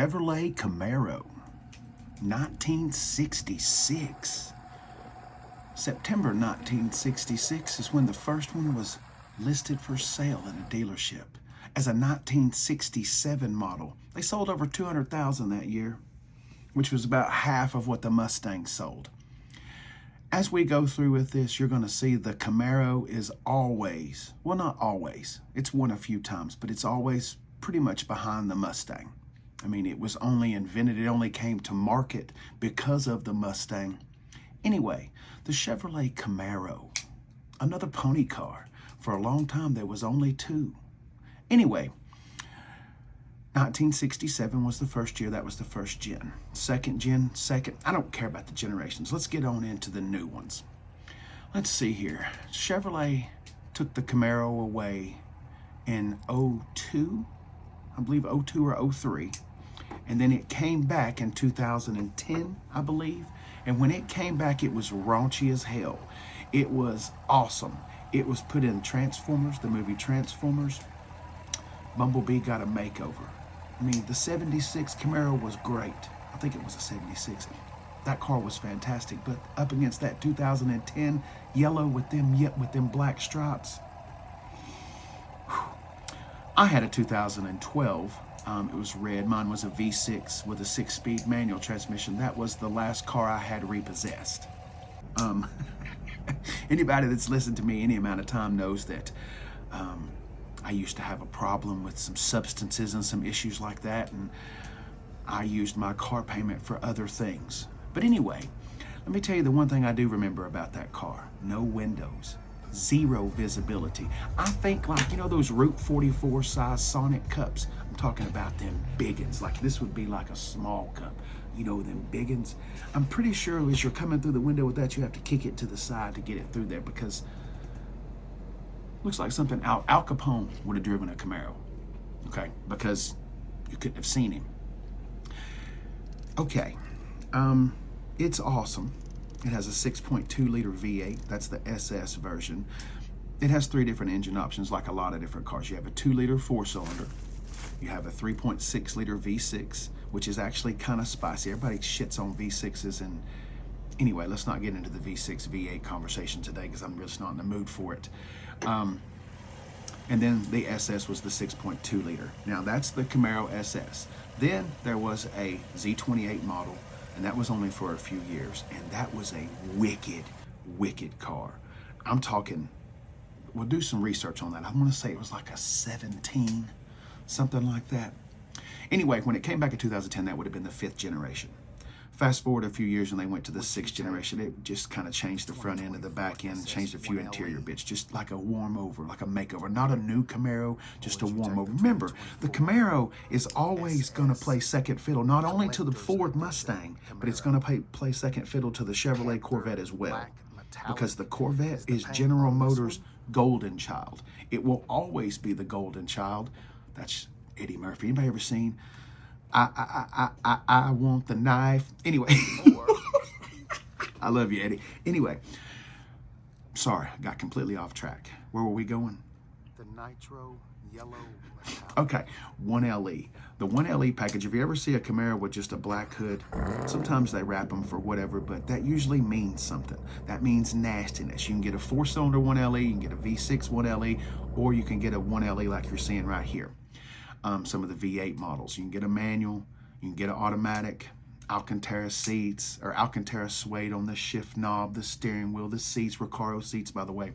Chevrolet Camaro, 1966. September 1966 is when the first one was listed for sale in a dealership as a 1967 model. They sold over 200,000 that year, which was about half of what the Mustang sold. As we go through with this, you're going to see the Camaro is always, well, not always, it's won a few times, but it's always pretty much behind the Mustang. I mean, it was only invented, it only came to market because of the Mustang. Anyway, the Chevrolet Camaro, another pony car. For a long time, there was only two. Anyway, 1967 was the first year. That was the first gen. Second gen, second. I don't care about the generations. Let's get on into the new ones. Let's see here. Chevrolet took the Camaro away in 02, I believe 02 or 03. And then it came back in 2010, I believe. And when it came back, it was raunchy as hell. It was awesome. It was put in Transformers, the movie Transformers. Bumblebee got a makeover. I mean, the 76 Camaro was great. I think it was a 76. That car was fantastic, but up against that 2010 yellow with them black stripes. Whew. I had a 2012. It was red. Mine was a V6 with a 6-speed manual transmission. That was the last car I had repossessed. Anybody that's listened to me any amount of time knows that I used to have a problem with some substances and some issues like that, and I used my car payment for other things. But anyway, let me tell you the one thing I do remember about that car. No windows, zero visibility. I think, like, you know those Route 44 size Sonic cups? I'm talking about them biggins. Like, this would be like a small cup. You know, them biggins. I'm pretty sure as you're coming through the window with that, you have to kick it to the side to get it through there, because looks like something Al Capone would have driven a Camaro, okay? Because you couldn't have seen him. Okay, it's awesome. It has a 6.2 liter V8. That's the SS version. It has 3 different engine options, like a lot of different cars. You have a 2-liter 4-cylinder. You have a 3.6 liter V6, which is actually kind of spicy. Everybody shits on V6s, and anyway, let's not get into the V6 V8 conversation today because I'm just not in the mood for it. And then the SS was the 6.2 liter. Now that's the Camaro SS. Then there was a Z28 model, and that was only for a few years. And that was a wicked, wicked car. I'm talking, we'll do some research on that. I want to say it was like a 17, something like that. Anyway, when it came back in 2010, that would have been the 5th generation. Fast forward a few years and they went to the 6th generation. It just kind of changed the front end and the back end, changed a few interior bits, just like a warm over, like a makeover. Not a new Camaro, just a warm over. Remember, the Camaro is always going to play second fiddle, not only to the Ford Mustang, but it's going to play second fiddle to the Chevrolet Corvette as well. Because the Corvette is General Motors' golden child. It will always be the golden child. That's Eddie Murphy. Anybody ever seen I want the knife? Anyway, I love you, Eddie. Anyway, sorry, I got completely off track. Where were we going? The nitro yellow. Okay, 1LE. The 1LE package, if you ever see a Camaro with just a black hood, sometimes they wrap them for whatever, but that usually means something. That means nastiness. You can get a 4-cylinder 1LE, you can get a V6 1LE, or you can get a 1LE like you're seeing right here. Some of the V8 models. You can get a manual, you can get an automatic, Alcantara seats, or Alcantara suede on the shift knob, the steering wheel, the seats, Recaro seats, by the way.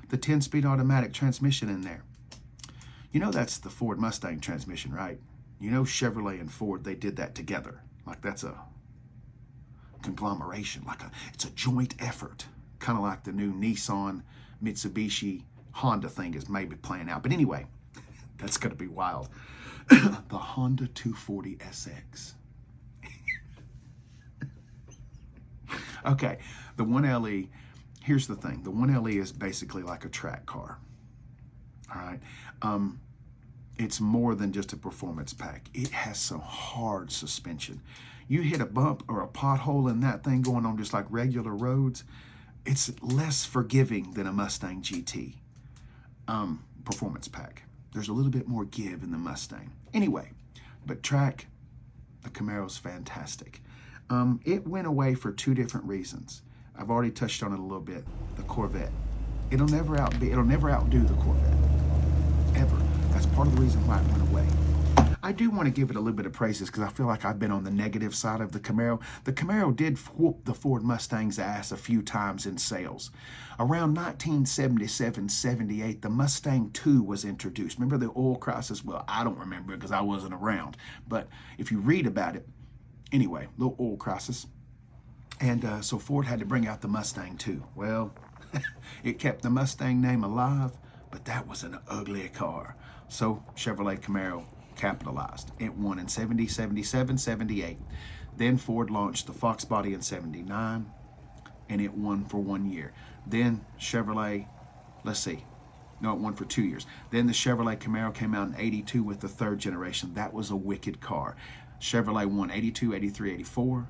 The 10-speed automatic transmission in there. You know that's the Ford Mustang transmission, right? You know Chevrolet and Ford, they did that together. Like that's a conglomeration, it's a joint effort. Kind of like the new Nissan, Mitsubishi, Honda thing is maybe playing out. But anyway, that's going to be wild. The Honda 240 SX. Okay, the 1LE, here's the thing. The 1LE is basically like a track car. All right. It's more than just a performance pack. It has some hard suspension. You hit a bump or a pothole in that thing going on just like regular roads, it's less forgiving than a Mustang GT performance pack. There's a little bit more give in the Mustang. Anyway, but track, The Camaro's fantastic. It went away for two different reasons. I've already touched on it a little bit. The Corvette. It'll never outdo the Corvette. Ever. That's part of the reason why it went away. I do want to give it a little bit of praises because I feel like I've been on the negative side of the Camaro. The Camaro did whoop the Ford Mustang's ass a few times in sales. Around 1977-78, the Mustang II was introduced. Remember the oil crisis? Well, I don't remember it because I wasn't around. But if you read about it, anyway, little oil crisis. And so Ford had to bring out the Mustang II. Well, it kept the Mustang name alive, but that was an ugly car. So Chevrolet Camaro capitalized. It won in 70, 77, 78. Then Ford launched the Fox body in 79, and it won for 1 year. Then Chevrolet, it won for 2 years. Then the Chevrolet Camaro came out in 82 with the third generation. That was a wicked car. Chevrolet won 82, 83, 84.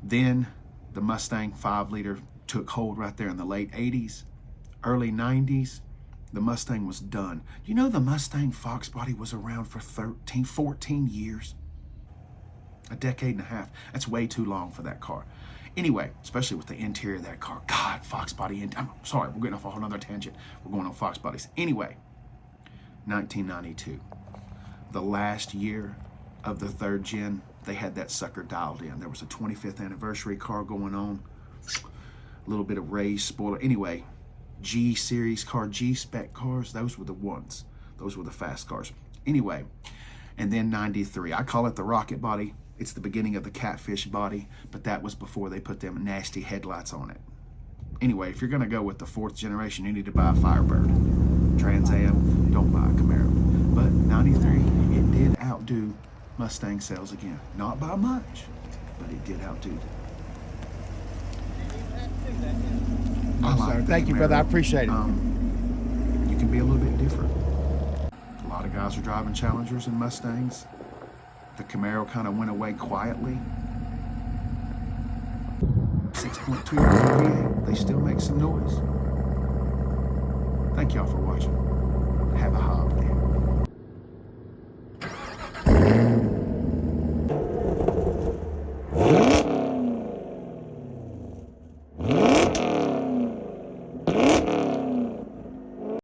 Then the Mustang 5-liter took hold right there in the late 80s, early 90s. The Mustang was done. You know the Mustang Fox body was around for 14 years? A decade and a half. That's way too long for that car. Anyway, especially with the interior of that car. God, Fox body. I'm sorry, we're getting off a whole other tangent. We're going on Fox bodies. Anyway, 1992. The last year of the third gen, they had that sucker dialed in. There was a 25th anniversary car going on. A little bit of raised spoiler. Anyway, G series car, G spec cars, those were the ones. Those were the fast cars. Anyway, and then 93. I call it the rocket body. It's the beginning of the catfish body, but that was before they put them nasty headlights on it. Anyway, if you're gonna go with the fourth generation, you need to buy a Firebird. Trans Am, don't buy a Camaro. But 93, it did outdo Mustang sales again. Not by much, but it did outdo them. Sorry. Thank you, brother. I appreciate it. You can be a little bit different. A lot of guys are driving Challengers and Mustangs. The Camaro kind of went away quietly. 6.2 V8, they still make some noise. Thank y'all for watching. Have a holiday.